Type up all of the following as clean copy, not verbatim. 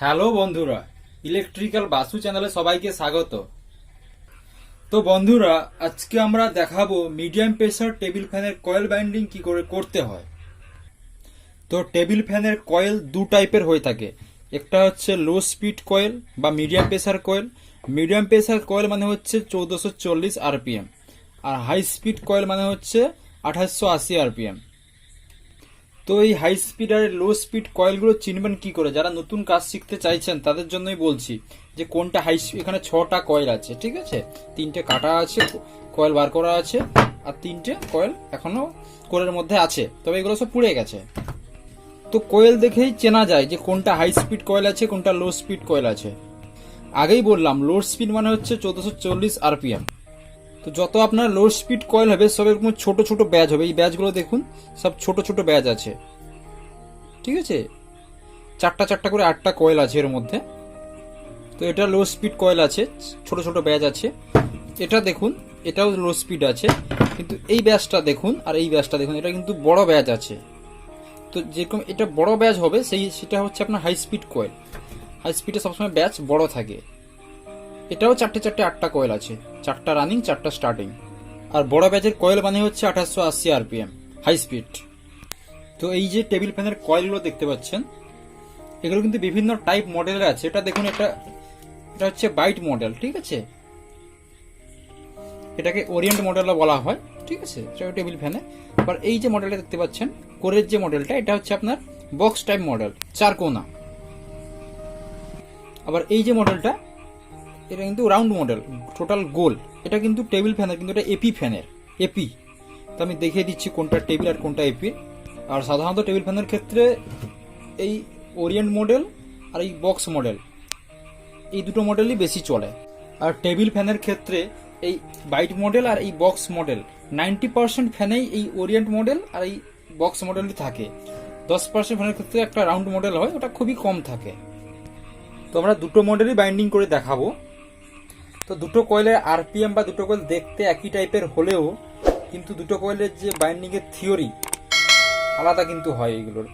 Hello বন্ধুরা, electrical Basu চ্যানেলে সবাইকে স্বাগত। তো বন্ধুরা, আজকে আমরা দেখাবো মিডিয়াম প্রেসার টেবিল ফ্যানের কয়েল বাইন্ডিং কি করে করতে হয়। তো টেবিল ফ্যানের কয়েল দু টাইপের হয়ে থাকে, একটা হচ্ছে লো স্পিড কয়েল বা medium pressure coil. Medium pressure coil মানে হচ্ছে 1440 আরপিএম, আর হাই স্পিড কয়েল মানে হচ্ছে 2880 আরপিএম। তো এই হাই স্পিড আর লো স্পিড কয়েলগুলো চিনবেন কি করে? যারা নতুন কাজ শিখতে চাইছেন তাদের জন্যই বলছি যে কোনটা হাই স্পিড। এখানে 6টা কয়েল আছে, ঠিক আছে, 3টে কাটা আছে, কয়েল বার করা আছে, আর 3টে কয়েল এখনো কোরের মধ্যে আছে, তবে এগুলো সব পুড়ে গেছে। তো কয়েল দেখেই চেনা যায় যে কোনটা হাই স্পিড কয়েল আছে, কোনটা লো স্পিড কয়েল আছে। আগেই বললাম লো স্পিড মানে হচ্ছে 1440 আরপিএম। তো যত আপনার লো স্পিড কয়েল হবে সব এরকম ছোট ছোট ব্যাজ হবে। এই ব্যাজগুলো দেখুন, সব ছোট ছোট ব্যাজ আছে, ঠিক আছে, চারটা চারটা করে 8টা কয়েল আছে এর মধ্যে। তো এটা লো স্পিড কয়েল আছে, ছোট ছোট ব্যাজ আছে। এটা দেখুন, এটাও লো স্পিড আছে, কিন্তু এই ব্যাজটা দেখুন আর এই ব্যাজটা দেখুন, এটা কিন্তু বড় ব্যাজ আছে। তো যেরকম এটা বড় ব্যাজ হবে সেটা হচ্ছে আপনার হাই স্পিড কয়েল। হাই স্পিডে সবসময় ব্যাজ বড় থাকে। এটাও চারটে চারটে 8টা কয়েল আছে, 4টা রানিং 4টা স্টার্টিং। আর বড় ব্যাজের কয়েল মানে হচ্ছে 2880 আরপিএম হাই স্পিড। তো এই যে টেবিল ফ্যানের কয়েলগুলো দেখতে পাচ্ছেন, এগুলো কিন্তু বিভিন্ন টাইপ মডেলের আছে। এটা দেখুন, এটা হচ্ছে বাইট মডেল, ঠিক আছে, এটাকে ওরিয়েন্ট মডেল বলা হয়, ঠিক আছে, এটা টেবিল ফ্যানে। আবার এই যে মডেলটা দেখতে পাচ্ছেন কোরের যে মডেলটা, এটা হচ্ছে আপনার বক্স টাইপ মডেল, 4 কোনা। আবার এই যে মডেলটা, এটা কিন্তু রাউন্ড মডেল, টোটাল গোল। এটা কিন্তু টেবিল ফ্যানের, কিন্তু এটা এপি ফ্যানের, এপি। তো আমি দেখিয়ে দিচ্ছি কোনটা টেবিল আর কোনটা এপি। আর সাধারণত টেবিল ফ্যানের ক্ষেত্রে এই ওরিয়েন্ট মডেল আর এই বক্স মডেল, এই দুটো মডেলই বেশি চলে। আর টেবিল ফ্যানের ক্ষেত্রে এই বাইট মডেল আর এই বক্স মডেল 90% ফ্যানেই এই ওরিয়েন্ট মডেল আর এই বক্স মডেলই থাকে। 10% ফ্যানের ক্ষেত্রে একটা রাউন্ড মডেল হয়, ওটা খুবই কম থাকে। তো আমরা দুটো মডেলই বাইন্ডিং করে দেখাবো। তো দুটো কয়েলের আরপিএম বা দুটো কয়েল দেখতে একই টাইপের হলেও কিন্তু দুটো কয়েলের যে বাইন্ডিং এর থিওরি আলাদা কিন্তু হয়। এগুলোর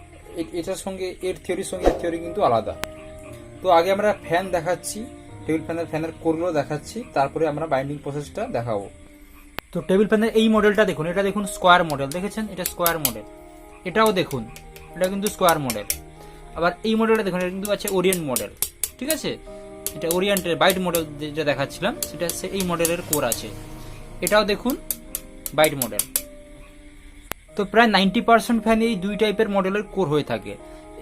এটার সঙ্গে এর থিওরির সঙ্গে এর থিওরি কিন্তু আলাদা। তো আগে আমরা ফ্যান দেখাচ্ছি, টেবিল ফ্যানের কোরগুলো দেখাচ্ছি, তারপরে আমরা বাইন্ডিং প্রসেসটা দেখাবো। তো টেবিল ফ্যানের এই মডেলটা দেখুন, এটা দেখুন স্কোয়ার মডেল, দেখেছেন, এটা স্কোয়ার মডেল। এটাও দেখুন, এটা কিন্তু স্কোয়ার মডেল। আবার এই মডেলটা দেখুন, এটা কিন্তু আছে ওরিয়েন্ট মডেল, ঠিক আছে, এটা ওরিয়েন্টের বাইট মডেল যেটা দেখাচ্ছিলাম সেটা হচ্ছে এই মডেলের কোর আছে। এটাও দেখুন বাইট মডেল। তো প্রায় 90% ফ্যান এই দুই টাইপের মডেলের কোর হয়ে থাকে,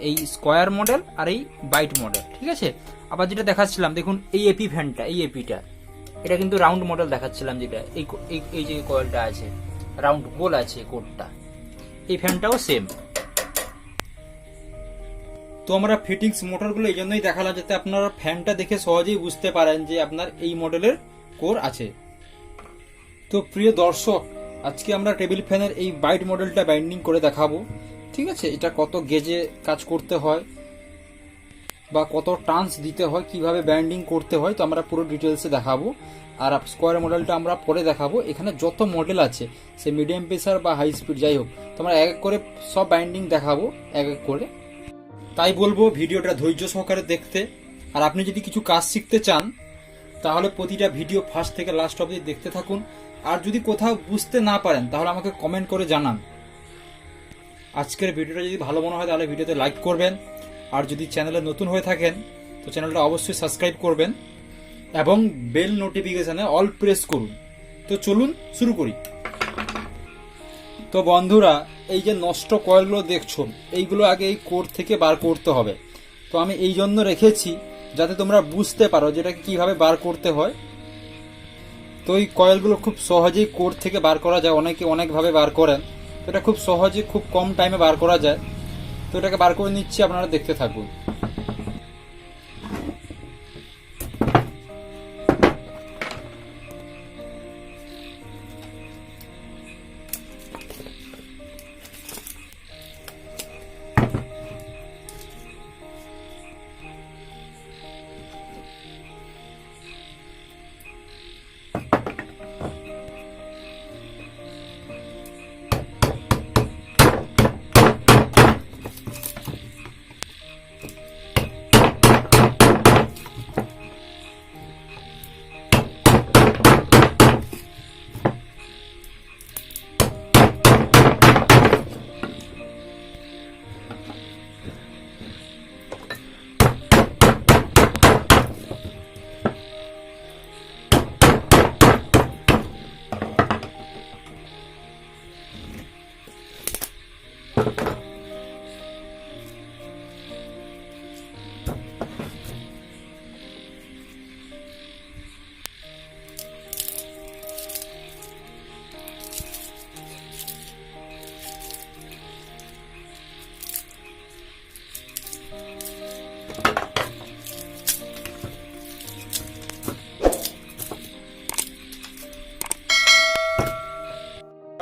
এই স্কোয়ার মডেল আর এই বাইট মডেল, ঠিক আছে। আবার যেটা দেখাচ্ছিলাম দেখুন, এই এপি ফ্যানটা, এই এপিটা, এটা কিন্তু রাউন্ড মডেল দেখাচ্ছিলাম, যেটা এই যে কয়েলটা আছে রাউন্ড গোল আছে কোরটা, এই ফ্যানটাও সেম। তো আমরা ফিটিংস মোটরগুলো এই জন্যই দেখালাম যাতে আপনারা ফ্যানটা দেখে সহজেই বুঝতে পারেন যে আপনার এই মডেলের কোর আছে। তো প্রিয় দর্শক, আজকে আমরা টেবিল ফ্যানের এই বাইট মডেলটা বাইন্ডিং করে দেখাবো, ঠিক আছে। এটা কত গেজে কাজ করতে হয় বা কত টার্নস দিতে হয়, কিভাবে বাইন্ডিং করতে হয়, তো আমরা পুরো ডিটেলসে দেখাবো। আর স্কোয়ার মডেলটা আমরা পরে দেখাবো। এখানে যত মডেল আছে, সে মিডিয়াম প্রেসার বা হাই স্পিড যাই হোক, তো আমরা এক এক করে সব বাইন্ডিং দেখাবো এক এক করে। তাই বলবো ভিডিওটা ধৈর্য সহকারে দেখতে। আর আপনি যদি কিছু কাজ শিখতে চান তাহলে প্রতিটা ভিডিও ফার্স্ট থেকে লাস্ট অবধি দেখতে থাকুন। আর যদি কোথাও বুঝতে না পারেন তাহলে আমাকে কমেন্ট করে জানান। আজকের ভিডিওটা যদি ভালো মনে হয় তাহলে ভিডিওতে লাইক করবেন। আর যদি চ্যানেলে নতুন হয়ে থাকেন তো চ্যানেলটা অবশ্যই সাবস্ক্রাইব করবেন এবং বেল নোটিফিকেশনে অল প্রেস করুন। তো চলুন শুরু করি। তো বন্ধুরা, এই যে নষ্ট কয়েলগুলো দেখছো, এইগুলো আগে এই কোর থেকে বার করতে হবে। তো আমি এই জন্য রেখেছি যাতে তোমরা বুঝতে পারো যেটাকে কিভাবে বার করতে হয়। তো এই কয়েলগুলো খুব সহজেই কোর থেকে বার করা যায়, অনেকে অনেকভাবে বার করেন, তো এটা খুব সহজে খুব কম টাইমে বার করা যায়। তো এটাকে বার করে নিচ্ছি, আপনারা দেখতে থাকুন।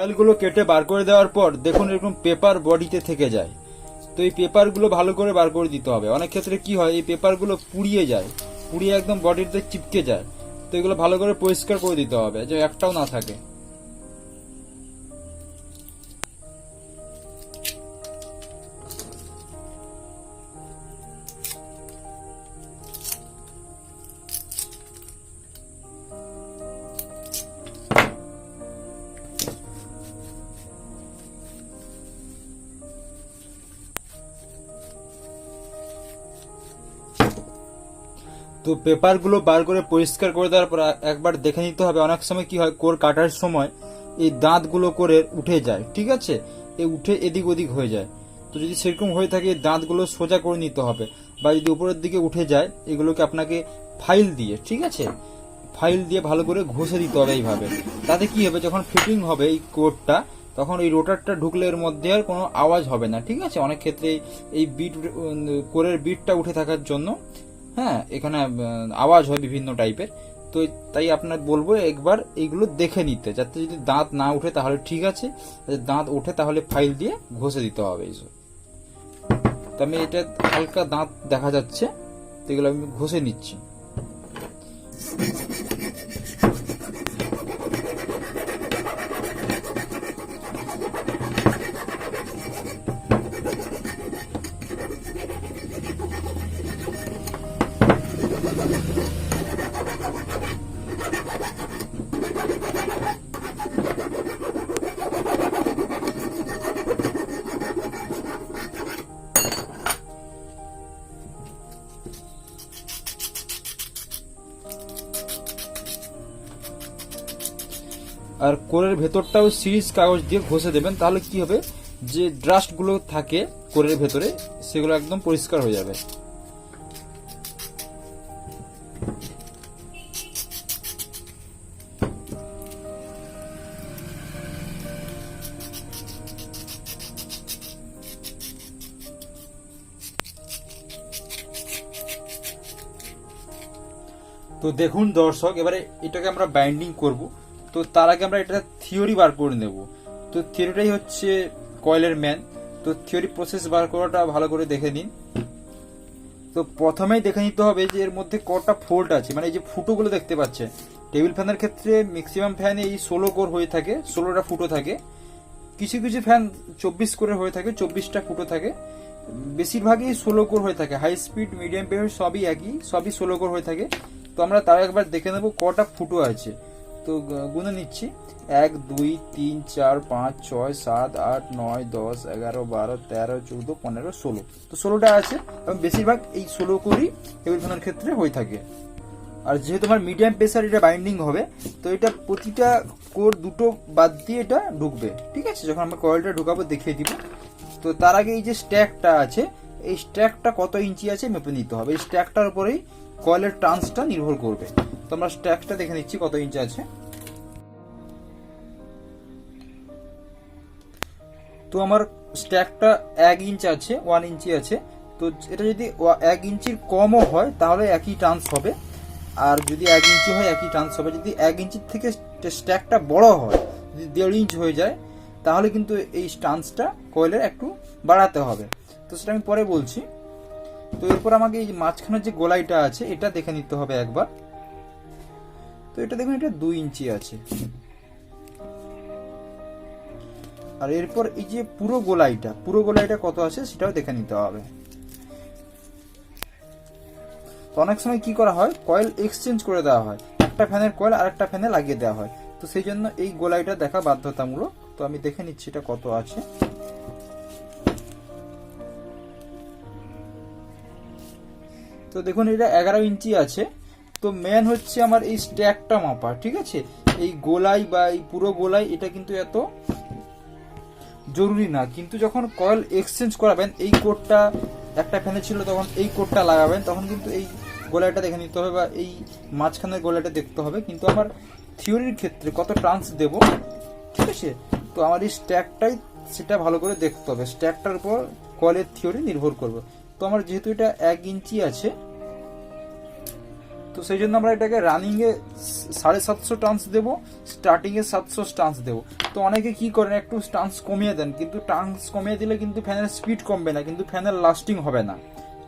কয়েলগুলো কেটে বার করে দেওয়ার পর দেখুন এরকম পেপার বডিতে থেকে যায়। তো এই পেপারগুলো ভালো করে বার করে দিতে হবে। অনেক ক্ষেত্রে কি হয়, এই পেপারগুলো পুড়িয়ে যায়, পুড়িয়ে একদম বডিতে চিপকে যায়। তো এগুলো ভালো করে পরিষ্কার করে দিতে হবে, যে একটাও না থাকে। তো পেপারগুলো বার করে পরিষ্কার করে দেওয়ার পর একবার দেখে নিতে হবে। অনেক সময় কি হয়, কোর কাটার সময় এই দাঁতগুলো করে উঠে যায়, ঠিক আছে, এই উঠে এদিক ওদিক হয়ে যায়। তো যদি সেরকম হয়ে থাকে এই দাঁতগুলো সোজা করে নিতে হবে, বা যদি উপরের দিকে উঠে যায় এগুলোকে আপনাকে ফাইল দিয়ে, ঠিক আছে, ফাইল দিয়ে ভালো করে ঘষে দিতে হবে এইভাবে। তাতে কি হবে, যখন ফিটিং হবে এই কোরটা, তখন এই রোটারটা ঢুকলে এর মধ্যে আর কোনো আওয়াজ হবে না, ঠিক আছে। অনেক ক্ষেত্রে এই বিট, কোরের বিটটা উঠে থাকার জন্য হ্যাঁ এখানে আওয়াজ হয় বিভিন্ন টাইপের। তো তাই আপনার বলবো একবার এইগুলো দেখে নিতে, যাতে যদি দাঁত না উঠে তাহলে ঠিক আছে, দাঁত ওঠে তাহলে ফাইল দিয়ে ঘষে দিতে হবে এইসব। তো আমি এটা হালকা দাঁত দেখা যাচ্ছে, তো এগুলো আমি ঘষে নিচ্ছি। আর কোরের ভেতরটাও সিরিজ কাগজ দিয়ে ঘষে দেবেন, তাহলে কি হবে, যে ডাস্ট গুলো থাকে কোরের ভেতরে সেগুলো একদম পরিষ্কার হয়ে যাবে। তো দেখুন দর্শক, এবারে এটাকে আমরা বাইন্ডিং করব। তো তার আগে আমরা এটা থিওরি বার করে নেব। তো থিওরিটাই হচ্ছে কয়েলের ম্যান। তো থিওরি প্রসেস বার করাটা ভালো করে দেখে নিন। তো প্রথমেই দেখে নিতে হবে যে এর মধ্যে কটা ফোল্ড আছে, মানে এই যে ফুটোগুলো দেখতে পাচ্ছেন। টেবিল ফ্যানের ক্ষেত্রে ম্যাক্সিমাম ফ্যানে এই 16 কোর হয়ে থাকে, 16টা ফুটো থাকে। কিছু কিছু ফ্যান 24 করে হয়ে থাকে, 24টা ফুটো থাকে। বেশিরভাগই 16 কোর হয়ে থাকে। হাই স্পিড, মিডিয়াম প্রেসার সবই একই, সবই 16 কোর হয়ে থাকে। তো আমরা তাও একবার দেখে নেব কটা ফুটো আছে। তো গুনে নিচ্ছি, 1 2 3 4 5 6 7 8 9 10 11 12 13 14 15 16। তো 16টা আছে, এবং বেশিরভাগ এই 16 কোরই টেবিল ফ্যানের ক্ষেত্রে হয়ে থাকে। আর যেহেতু আমার মিডিয়াম প্রেসার এটা বাইন্ডিং হবে, তো এটা প্রতিটা কোর দুটো বাদ দিয়ে এটা ঢুকবে, ঠিক আছে। যখন আমরা কয়েলটা ঢুকাবো দেখিয়ে দিব। তো তার আগে এই যে স্ট্যাকটা আছে, এই স্ট্যাকটা কত ইঞ্চি আছে মেপে নিতে হবে। এই স্ট্যাকটার উপরেই কয়েলের ট্রান্সটা নির্ভর করবে। তো আমরা স্ট্যাকটা দেখে নিচ্ছি কত ইঞ্চি আছে। তো আমার স্ট্যাকটা 1 ইঞ্চ আছে, 1 ইঞ্চি আছে। তো এটা যদি 1 ইঞ্চির কমও হয় তাহলে একই ট্রান্স হবে, আর যদি 1 ইঞ্চি হয় একই ট্রান্স হবে। যদি 1 ইঞ্চির থেকে স্ট্যাকটা বড় হয়, যদি 1.5 ইঞ্চ হয়ে যায়, তাহলে কিন্তু এই ট্রান্সটা কয়েলের একটু বাড়াতে হবে। তো সেটা আমি পরে বলছি। তো এরপর আমাকে এই মাঝখানের যে গোলাইটা আছে এটা দেখে নিতে হবে একবার। তো এটা দেখুন, এটা 2 ইঞ্চি আছে। আর এরপর এই যে পুরো গোলাইটা কত আছে সেটাও দেখে নিতে হবে। তো অনেক সময় কি করা হয়, কয়েল এক্সচেঞ্জ করে দেওয়া হয়, একটা ফ্যানের কয়েল আরেকটা ফ্যানে লাগিয়ে দেওয়া হয়। তো সেই জন্য এই গোলাইটা দেখা বাধ্যতামূলক। তো আমি দেখে নিচ্ছি এটা কত আছে। তো দেখুন এটা 11 ইঞ্চি আছে। তো মেন হচ্ছে আমার এই স্ট্যাকটা মাপা, ঠিক আছে। এই গোলাই বা এই পুরো গোলাই এটা কিন্তু এত জরুরি না, কিন্তু যখন কয়েল এক্সচেঞ্জ করাবেন, এই কোডটা একটা ফ্যানে ছিল তখন এই কোডটা লাগাবেন, তখন কিন্তু এই গোলাইটা দেখে নিতে হবে, বা এই মাঝখানের গোলাইটা দেখতে হবে। কিন্তু আমার থিওরির ক্ষেত্রে কত ট্রান্স দেব, ঠিক আছে। তো আমার এই স্ট্যাকটাই সেটা ভালো করে দেখতে হবে, স্ট্যাকটার উপর কয়েলের থিওরি নির্ভর করবে। তো আমার যেহেতু এটা 1 ইঞ্চি আছে, তো তো সেই জন্য আমরা এটাকে রানিংয়ে 750 টার্নস দেবো, স্টার্টিংয়ে 700 টার্নস দেবো। তো অনেকে কি করেন, একটু টার্নস কমিয়ে দেন, কিন্তু টার্নস কমিয়ে দিলে কিন্তু ফ্যানের স্পিড কমবে না, কিন্তু ফ্যানের লাস্টিং হবে না,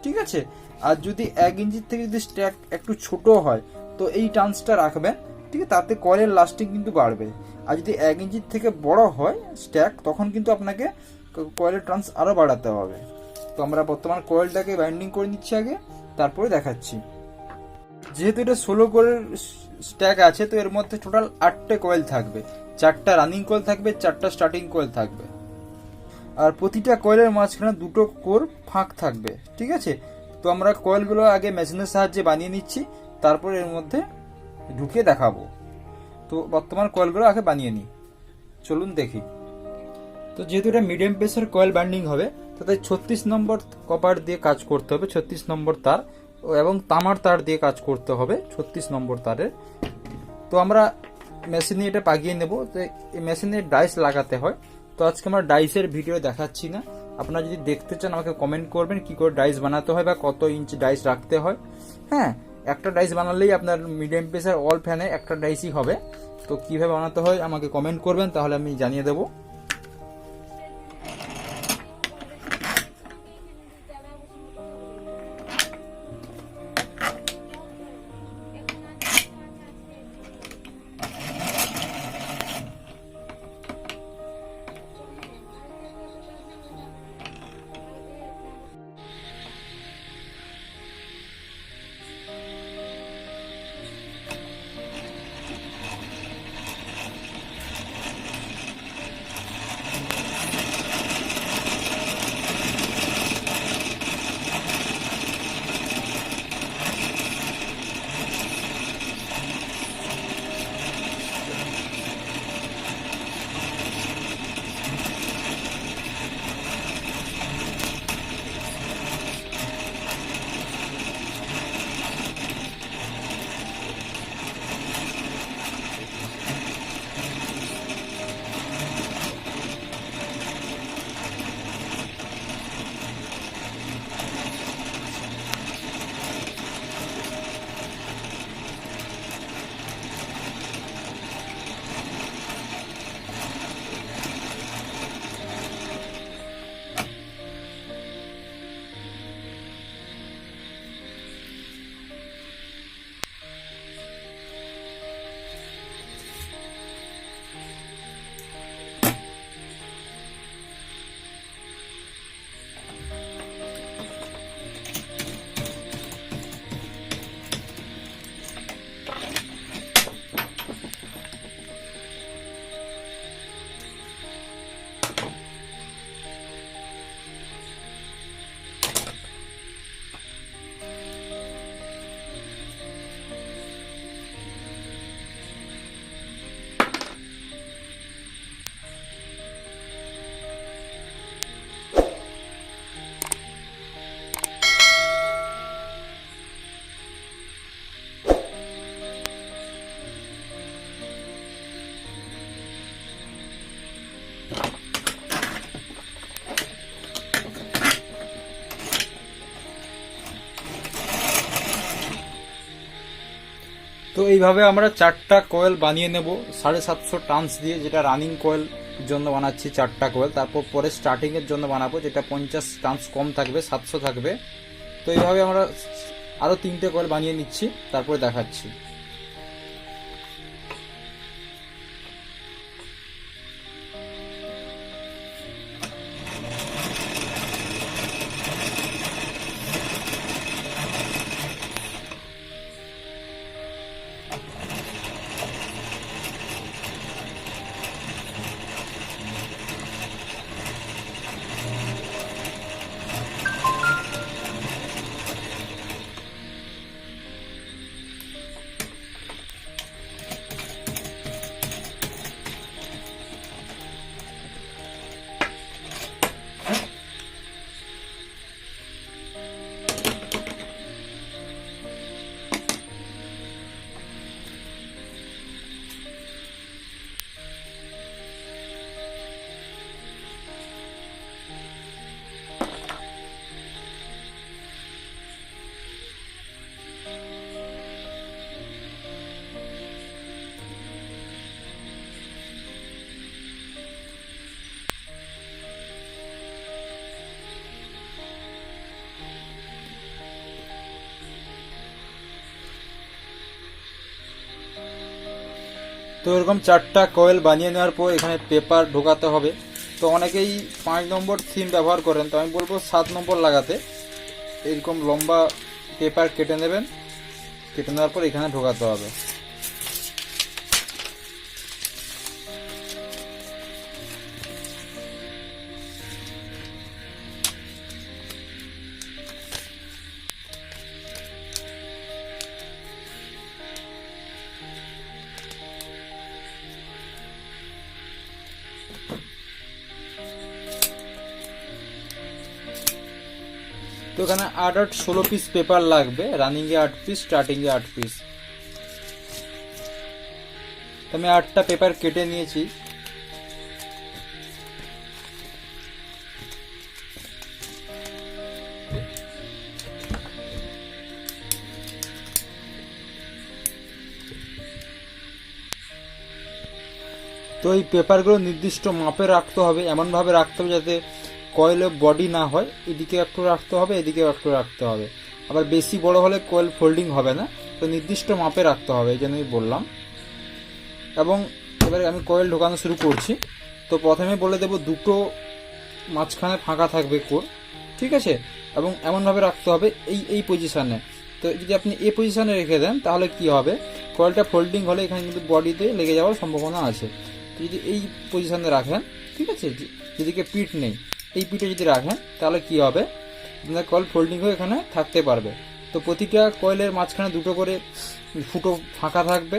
ঠিক আছে। আর যদি 1 ইঞ্চির থেকে যদি স্ট্যাক একটু ছোট হয় তো এই টার্নসটা রাখবেন, ঠিক আছে, তাতে কয়েলের লাস্টিং কিন্তু বাড়বে। আর যদি 1 ইঞ্চির থেকে বড় হয় স্ট্যাক, তখন কিন্তু আপনাকে কয়েলের টার্নস আরও বাড়াতে হবে। তো আমরা বর্তমান কয়েলটাকে বাইন্ডিং করে নিচ্ছি আগে, তারপরে দেখাচ্ছি। যেহেতু এটা 16 কোয়েলের স্ট্যাক আছে, তো এর মধ্যে টোটাল 8টে কয়েল থাকবে, 4টা রানিং কয়েল থাকবে, 4টা স্টার্টিং কয়েল থাকবে। আর প্রতিটা কয়েলের মাঝখানে 2টো কোর ফাঁক থাকবে, ঠিক আছে। তো আমরা কয়েলগুলো আগে মেশিনের সাহায্যে বানিয়ে নিচ্ছি, তারপর এর মধ্যে ঢুকিয়ে দেখাবো। তো বর্তমান কয়েলগুলো আগে বানিয়ে নিই, চলুন দেখি। তো যেহেতু এটা মিডিয়াম প্রেসার কয়েল বাইন্ডিং হবে, তো তাই 36 নম্বর কপার দিয়ে কাজ করতে হবে, 36 নম্বর তার এবং তামার তার দিয়ে কাজ করতে হবে 36 নম্বর তারের। তো আমরা মেশিনে এটা পাকিয়ে নেব। তো এই মেশিনে ডাইস লাগাতে হয়, তো আজকে আমরা ডাইসের ভিডিও দেখাচ্ছি না। আপনারা যদি দেখতে চান আমাকে কমেন্ট করবেন কি করে ডাইস বানাতে হয় বা কত ইঞ্চি ডাইস রাখতে হয়। হ্যাঁ, একটা ডাইস বানালেই আপনার মিডিয়াম প্রেসার অল ফ্যানে একটা ডাইসই হবে। তো কিভাবে বানাতে হয় আমাকে কমেন্ট করবেন, তাহলে আমি জানিয়ে দেবো। তো এইভাবে আমরা 4টা কয়েল বানিয়ে নেব 750 টার্নস দিয়ে, যেটা রানিং কয়েল জন্য বানাচ্ছি 4টা কয়েল। তারপর পরে স্টার্টিং এর জন্য বানাবো, যেটা 50 টার্নস কম থাকবে, 700 থাকবে। তো এইভাবে আমরা আরো 3টে কয়েল বানিয়ে নিচ্ছি, তারপরে দেখাচ্ছি। তো এরকম 4টা কয়েল বানিয়ে নেওয়ার পর এখানে পেপার ঢোকাতে হবে। তো অনেকেই 5 নম্বর থিম ব্যবহার করেন, তো আমি বলবো 7 নম্বর লাগাতে। এরকম লম্বা পেপার কেটে নেবেন, কেটে নেওয়ার পর এখানে ঢোকাতে হবে। তো এখানে 8 পিস পেপার লাগবে, রানিং এ 8 পিস, স্টার্টিং এ 8 পিস। তো আমি 8টা পেপার কেটে নিয়েছি। তো এই পেপারগুলো নির্দিষ্ট মাপে রাখতে হবে, এমনভাবে রাখতে হবে যাতে কয়েলে বডি না হয়। এদিকে একটু রাখতে হবে, এদিকে একটু রাখতে হবে। আবার বেশি বড় হলে কয়েল ফোল্ডিং হবে না। তো নির্দিষ্ট মাপে রাখতে হবে, এই জন্যই বললাম। এবং এবারে আমি কয়েল ঢোকানো শুরু করছি। তো প্রথমে বলে দেব দুটো মাঝখানে ফাঁকা থাকবে কোর, ঠিক আছে? এবং এমনভাবে রাখতে হবে এই পজিশানে। তো যদি আপনি এই পজিশানে রেখে দেন তাহলে কি হবে, কয়েলটা ফোল্ডিং হলে এখানে কিন্তু বডিতে লেগে যাওয়ার সম্ভাবনা আছে। তো যদি এই পজিশানে রাখেন, ঠিক আছে, যেদিকে পিঠ নেই এই পিঠে যদি রাখেন তাহলে কি হবে, আপনার কয়েল ফোল্ডিং হয়ে এখানে থাকতে পারবে। তো প্রতিটা কয়েলের মাঝখানে দুটো করে ফুটো ফাঁকা থাকবে।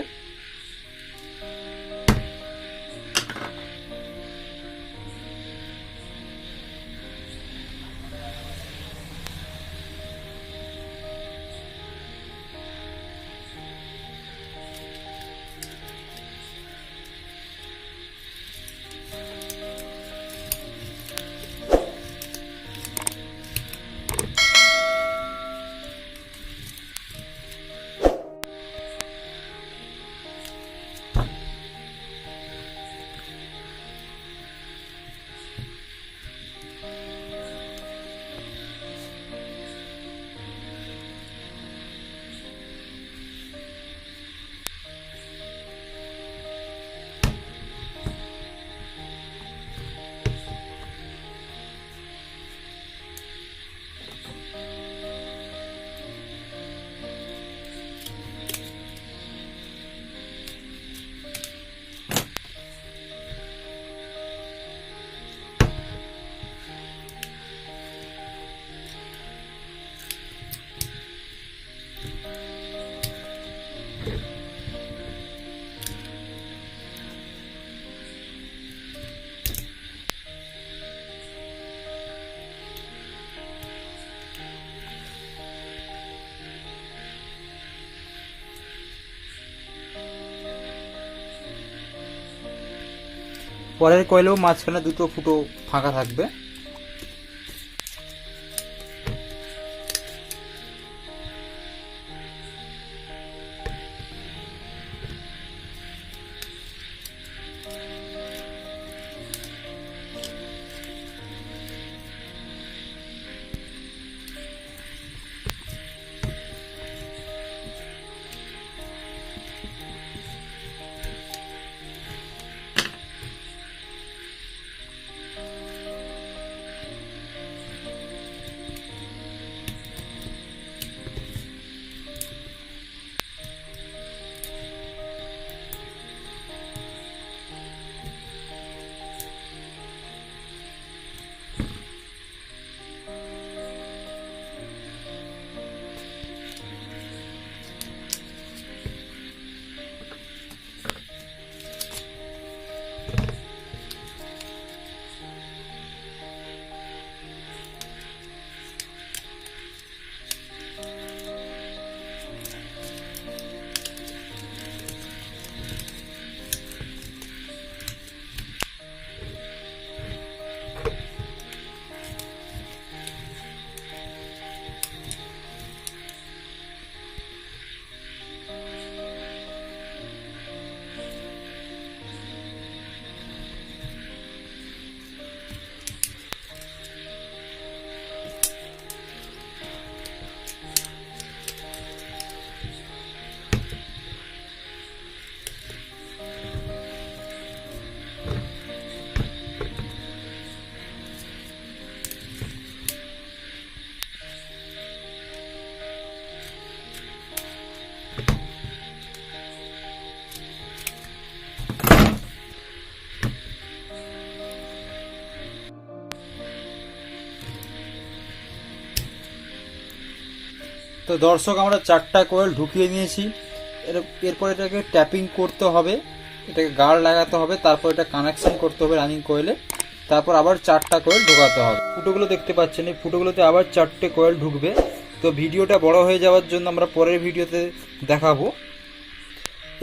পরের কয়েলেও মাঝখানে দুটো ফুটো ফাঁকা থাকবে। তো দর্শক আমরা 4টা কয়েল ঢুকিয়ে নিয়েছি। এরপর এটাকে ট্যাপিং করতে হবে, এটাকে গার্ড লাগাতে হবে, তারপর এটা কানেকশন করতে হবে রানিং কয়েলে, তারপর আবার 4টা কয়েল ঢোকাতে হবে। ফুটোগুলো দেখতে পাচ্ছেন, এই ফুটোগুলোতে আবার 4টে কয়েল ঢুকবে। তো ভিডিওটা বড় হয়ে যাওয়ার জন্য আমরা পরের ভিডিওতে দেখাবো।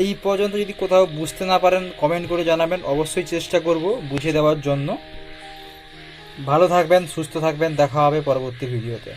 এই পর্যন্ত যদি কোথাও বুঝতে না পারেন কমেন্ট করে জানাবেন, অবশ্যই চেষ্টা করব বুঝিয়ে দেওয়ার জন্য। ভালো থাকবেন, সুস্থ থাকবেন, দেখা হবে পরবর্তী ভিডিওতে।